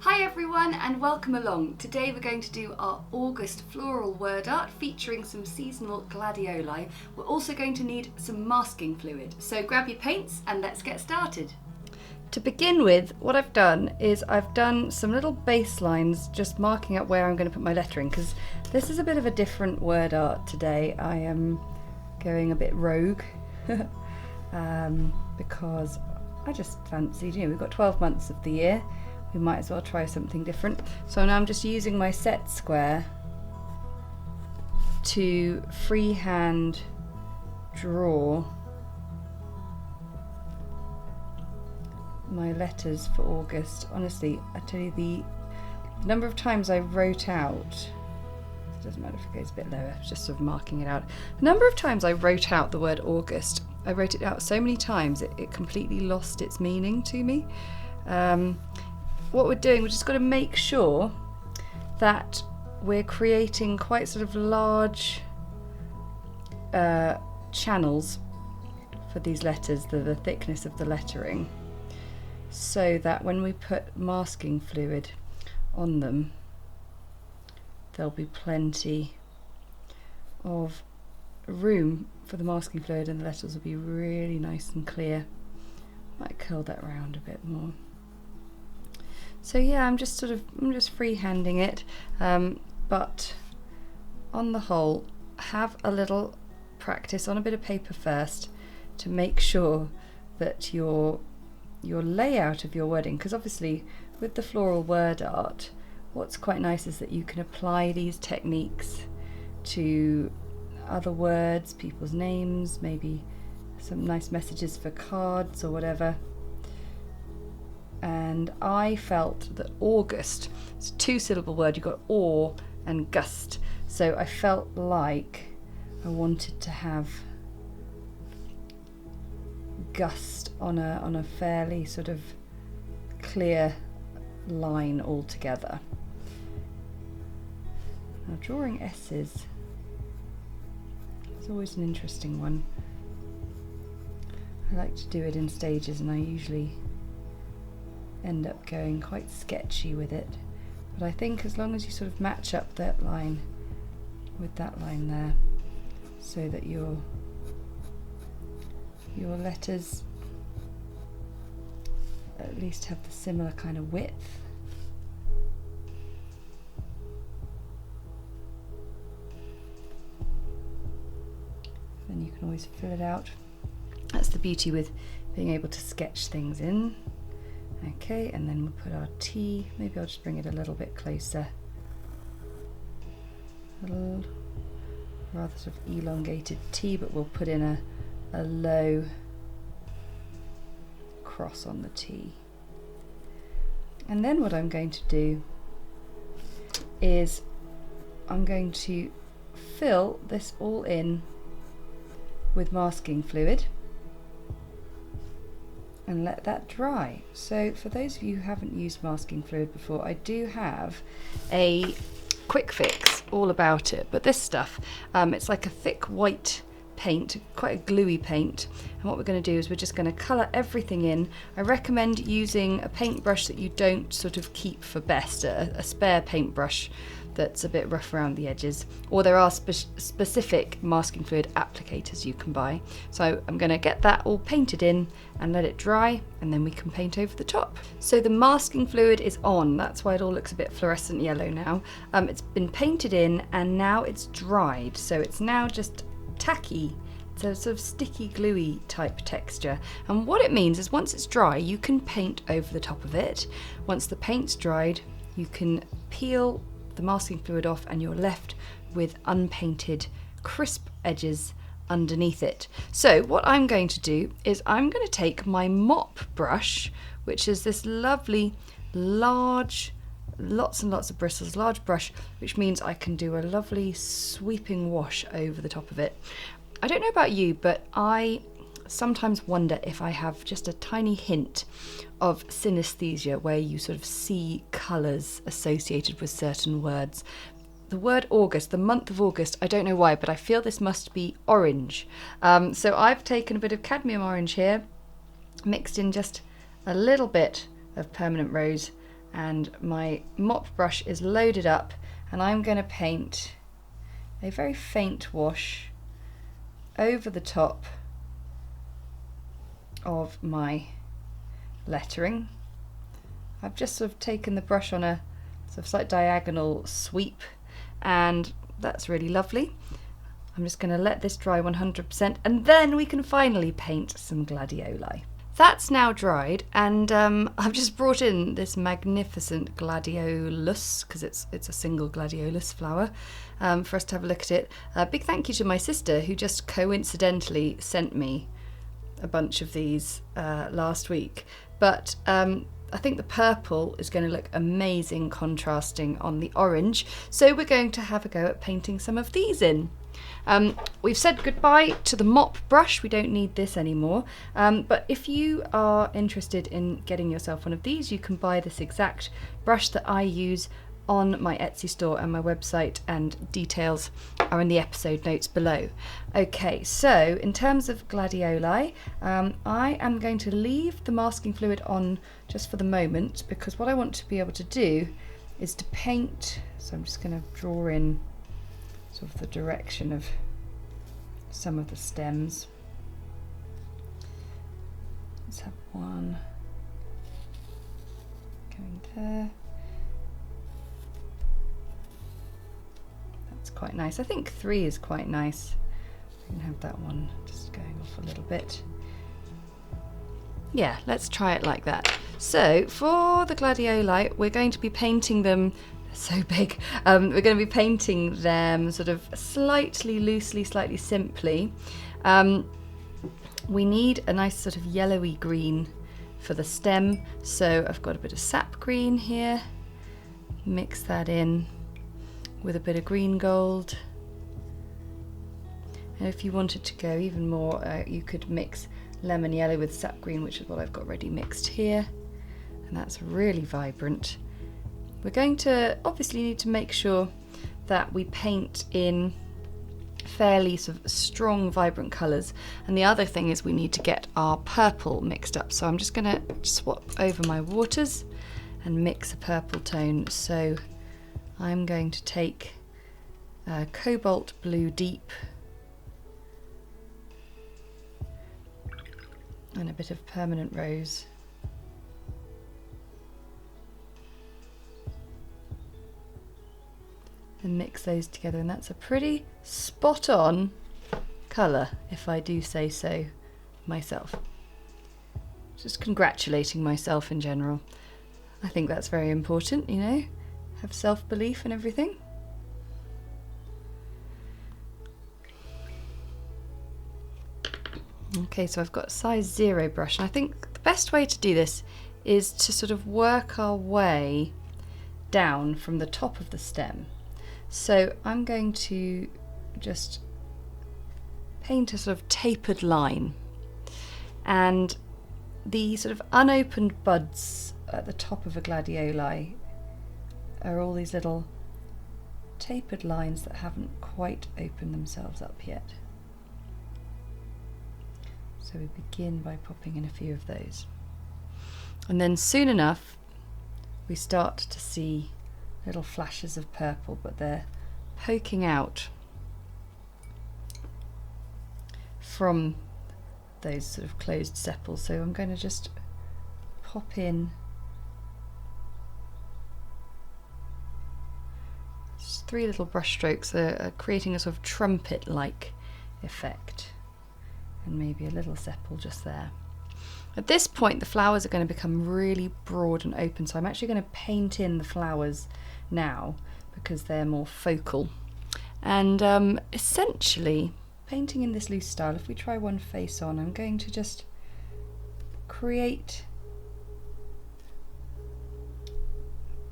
Hi everyone and welcome along. Today we're going to do our August floral word art featuring some seasonal gladioli. We're also going to need some masking fluid. So grab your paints and let's get started. To begin with, what I've done is I've done some little baselines just marking up where I'm going to put my lettering, because this is a bit of a different word art today. I am going a bit rogue because I just fancied, we've got 12 months of the year. We might as well try something different. So now I'm just using my set square to freehand draw my letters for August. Honestly, I tell you, the number of times I wrote out, it doesn't matter if it goes a bit lower, just sort of marking it out. The number of times I wrote out the word August, I wrote it out so many times it completely lost its meaning to me. What we're doing, we've just got to make sure that we're creating quite sort of large channels for these letters, the thickness of the lettering, so that when we put masking fluid on them, there'll be plenty of room for the masking fluid and the letters will be really nice and clear. Might curl that round a bit more. So yeah, I'm just freehanding it, but on the whole, have a little practice on a bit of paper first to make sure that your layout of your wording, because obviously with the floral word art, what's quite nice is that you can apply these techniques to other words, people's names, maybe some nice messages for cards or whatever. And I felt that August, it's a two-syllable word, you've got awe and gust, so I felt like I wanted to have gust on a fairly sort of clear line altogether. Now drawing S's is always an interesting one. I like to do it in stages and I usually end up going quite sketchy with it, but I think as long as you sort of match up that line with that line there, so that your letters at least have the similar kind of width, then you can always fill it out. That's the beauty with being able to sketch things in. Okay, and then we'll put our T, maybe I'll just bring it a little bit closer. A little rather sort of elongated T, but we'll put in a low cross on the T. And then what I'm going to do is I'm going to fill this all in with masking fluid and let that dry. So for those of you who haven't used masking fluid before, I do have a quick fix all about it, but this stuff, it's like a thick white paint, quite a gluey paint, and what we're going to do is we're just going to colour everything in. I recommend using a paintbrush that you don't sort of keep for best, a spare paintbrush that's a bit rough around the edges, or there are specific masking fluid applicators you can buy. So I'm going to get that all painted in and let it dry, and then we can paint over the top. So the masking fluid is on, that's why it all looks a bit fluorescent yellow now. It's been painted in and now it's dried, so it's now just tacky. It's a sort of sticky gluey type texture, and what it means is once it's dry you can paint over the top of it. Once the paint's dried you can peel the masking fluid off and you're left with unpainted crisp edges underneath it. So what I'm going to do is I'm going to take my mop brush, which is this lovely large, lots and lots of bristles, large brush, which means I can do a lovely sweeping wash over the top of it. I don't know about you, but I sometimes wonder if I have just a tiny hint of synesthesia, where you sort of see colours associated with certain words. The word August, the month of August, I don't know why, but I feel this must be orange. So I've taken a bit of cadmium orange here, mixed in just a little bit of permanent rose, and my mop brush is loaded up, and I'm going to paint a very faint wash over the top of my lettering. I've just sort of taken the brush on a sort of slight diagonal sweep, and that's really lovely. I'm just going to let this dry 100%, and then we can finally paint some gladioli. That's now dried, and I've just brought in this magnificent gladiolus, because it's a single gladiolus flower, for us to have a look at it. Big thank you to my sister, who just coincidentally sent me a bunch of these last week. But I think the purple is going to look amazing contrasting on the orange, so we're going to have a go at painting some of these in. We've said goodbye to the mop brush, we don't need this anymore, but if you are interested in getting yourself one of these, you can buy this exact brush that I use on my Etsy store and my website, and details are in the episode notes below. Okay, so in terms of gladioli, I am going to leave the masking fluid on just for the moment, because what I want to be able to do is to paint, so I'm just going to draw in sort of the direction of some of the stems. Let's have one going there. That's quite nice. I think 3 is quite nice. We can have that one just going off a little bit. Yeah, let's try it like that. So for the gladioli, we're going to be painting them so big. We're going to be painting them sort of slightly loosely, slightly simply. We need a nice sort of yellowy green for the stem, so I've got a bit of sap green here. Mix that in with a bit of green gold, and if you wanted to go even more, you could mix lemon yellow with sap green, which is what I've got ready mixed here, and that's really vibrant. We're going to obviously need to make sure that we paint in fairly sort of strong, vibrant colours, and the other thing is we need to get our purple mixed up. So I'm just going to swap over my waters and mix a purple tone. So I'm going to take Cobalt Blue Deep and a bit of Permanent Rose. And mix those together, and that's a pretty spot on colour, if I do say so myself. Just congratulating myself in general. I think that's very important, you know, have self-belief and everything. Okay, so I've got a size 0 brush, and I think the best way to do this is to sort of work our way down from the top of the stem. So I'm going to just paint a sort of tapered line, and the sort of unopened buds at the top of a gladioli are all these little tapered lines that haven't quite opened themselves up yet. So we begin by popping in a few of those, and then soon enough we start to see little flashes of purple, but they're poking out from those sort of closed sepals. So I'm going to just pop in just 3 little brush strokes, creating a sort of trumpet-like effect, and maybe a little sepal just there. At this point the flowers are going to become really broad and open, so I'm actually going to paint in the flowers now because they're more focal. And essentially painting in this loose style, if we try one face on, I'm going to just create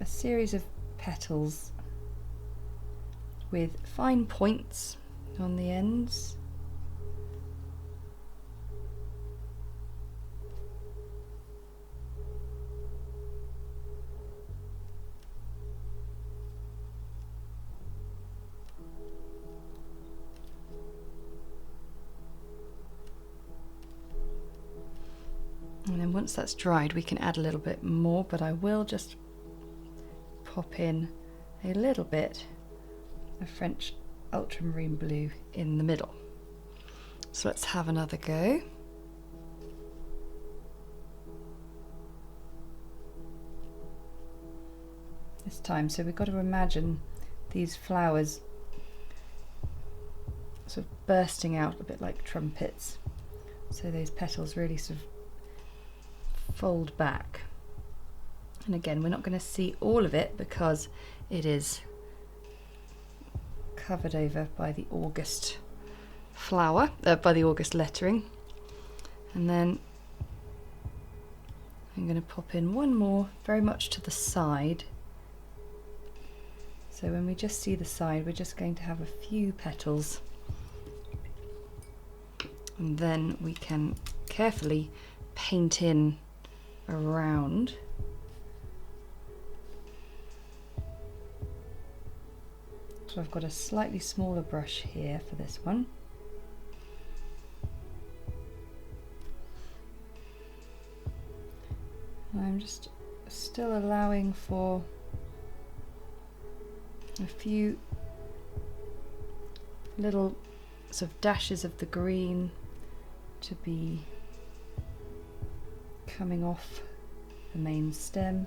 a series of petals with fine points on the ends. And then once that's dried we can add a little bit more, but I will just pop in a little bit of French ultramarine blue in the middle. So let's have another go. This time, so we've got to imagine these flowers sort of bursting out a bit like trumpets. So those petals really sort of fold back. And again, we're not going to see all of it because it is covered over by the August flower, by the August lettering. And then I'm going to pop in one more very much to the side. So when we just see the side, we're just going to have a few petals. And then we can carefully paint in around. So I've got a slightly smaller brush here for this one. And I'm just still allowing for a few little sort of dashes of the green to be coming off the main stem.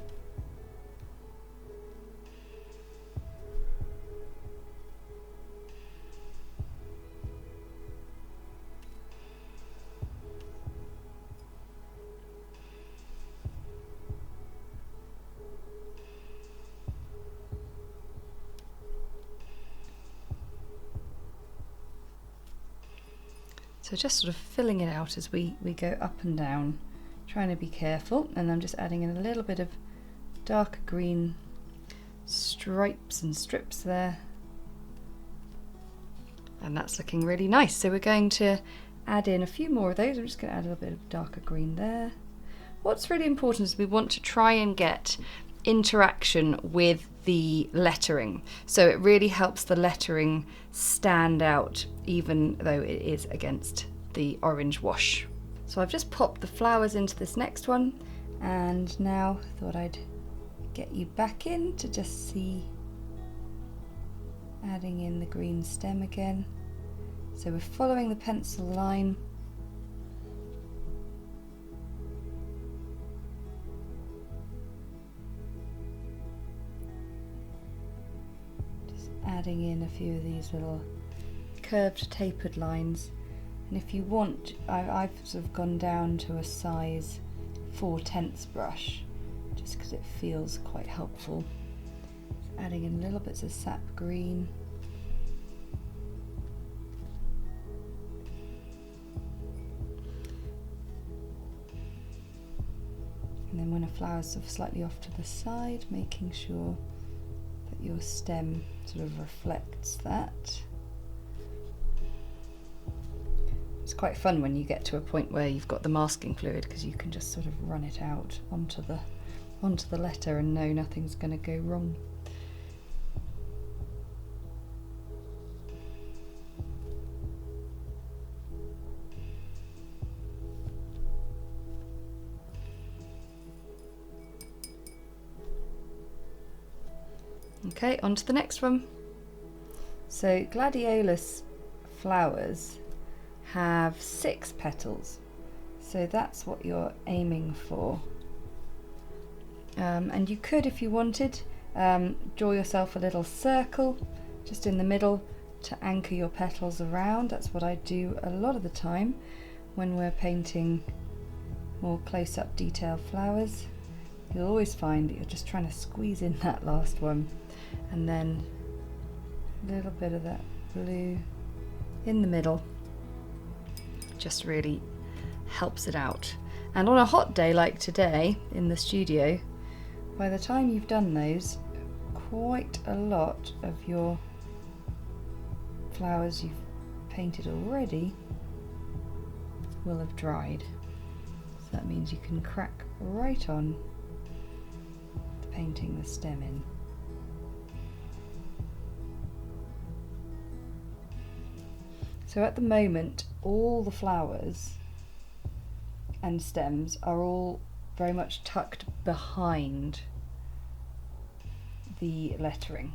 So just sort of filling it out as we go up and down, trying to be careful, and I'm just adding in a little bit of darker green stripes and strips there. And that's looking really nice. So we're going to add in a few more of those. I'm just going to add a little bit of darker green there. What's really important is we want to try and get interaction with the lettering, so it really helps the lettering stand out even though it is against the orange wash. So I've just popped the flowers into this next one, and now I thought I'd get you back in to just see, adding in the green stem again. So we're following the pencil line. Adding in a few of these little curved tapered lines, and if you want, I've sort of gone down to a size 4/10 brush just because it feels quite helpful. Adding in little bits of sap green. And then when a flower's sort of slightly off to the side, making sure that your stem sort of reflects that. It's quite fun when you get to a point where you've got the masking fluid, because you can just sort of run it out onto the letter and know nothing's going to go wrong. Okay, on to the next one. So Gladiolus flowers have 6 petals, so that's what you're aiming for. And you could, if you wanted, draw yourself a little circle just in the middle to anchor your petals around. That's what I do a lot of the time when we're painting more close-up detail flowers. You'll always find that you're just trying to squeeze in that last one, and then a little bit of that blue in the middle just really helps it out. And on a hot day like today in the studio, by the time you've done those, quite a lot of your flowers you've painted already will have dried. So that means you can crack right on to painting the stem in. So at the moment, all the flowers and stems are all very much tucked behind the lettering,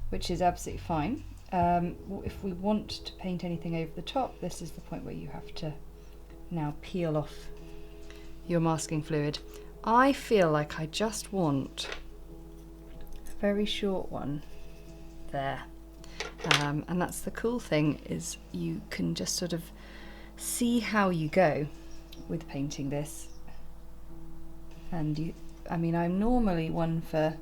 which is absolutely fine. If we want to paint anything over the top, this is the point where you have to now peel off your masking fluid. I feel like I just want a very short one there. And that's the cool thing, is you can just sort of see how you go with painting this. And I mean, I'm normally one for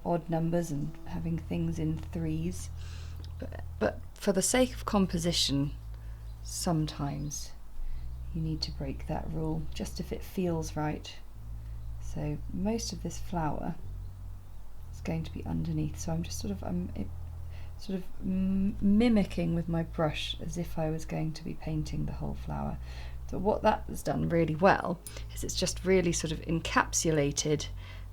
odd numbers and having things in threes, but for the sake of composition, sometimes you need to break that rule, just if it feels right. So most of this flower is going to be underneath, so I'm just sort of mimicking with my brush as if I was going to be painting the whole flower. So what that has done really well is it's just really sort of encapsulated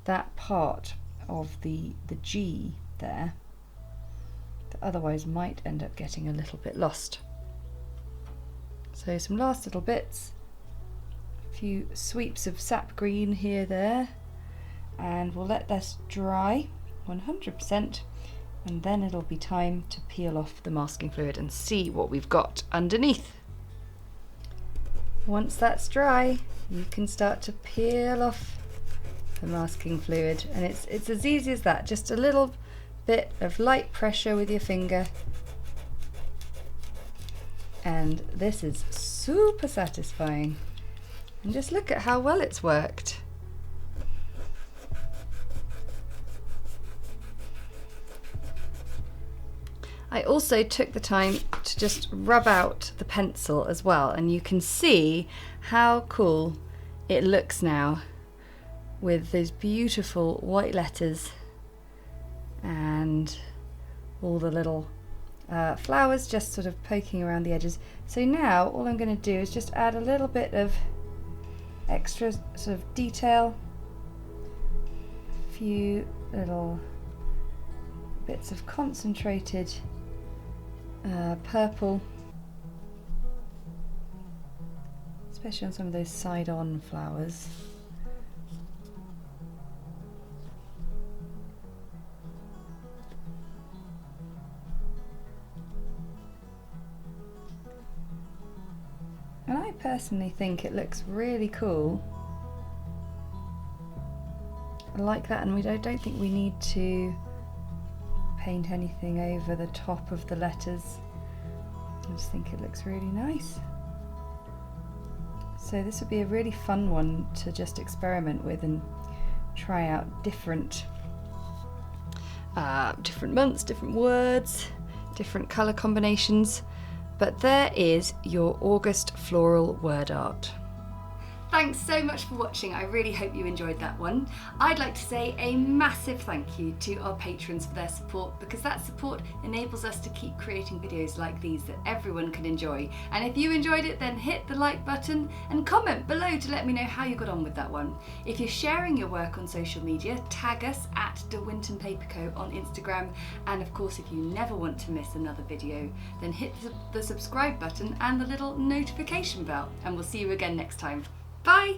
that part of the G there that otherwise might end up getting a little bit lost. So some last little bits, a few sweeps of sap green here, there, and we'll let this dry 100%, and then it'll be time to peel off the masking fluid and see what we've got underneath. Once that's dry, you can start to peel off the masking fluid, and it's as easy as that. Just a little bit of light pressure with your finger, and this is super satisfying. And just look at how well it's worked. I also took the time to just rub out the pencil as well, and you can see how cool it looks now with those beautiful white letters and all the little flowers just sort of poking around the edges. So now all I'm going to do is just add a little bit of extra sort of detail, a few little bits of concentrated purple, especially on some of those side-on flowers. And I personally think it looks really cool. I like that, and I don't think we need to paint anything over the top of the letters. I just think it looks really nice. So this would be a really fun one to just experiment with and try out different months, different words, different colour combinations. But there is your August floral word art. Thanks so much for watching. I really hope you enjoyed that one. I'd like to say a massive thank you to our patrons for their support, because that support enables us to keep creating videos like these that everyone can enjoy. And if you enjoyed it, then hit the like button and comment below to let me know how you got on with that one. If you're sharing your work on social media, tag us at the Winton Paper Co on Instagram. And of course, if you never want to miss another video, then hit the subscribe button and the little notification bell. And we'll see you again next time. Bye!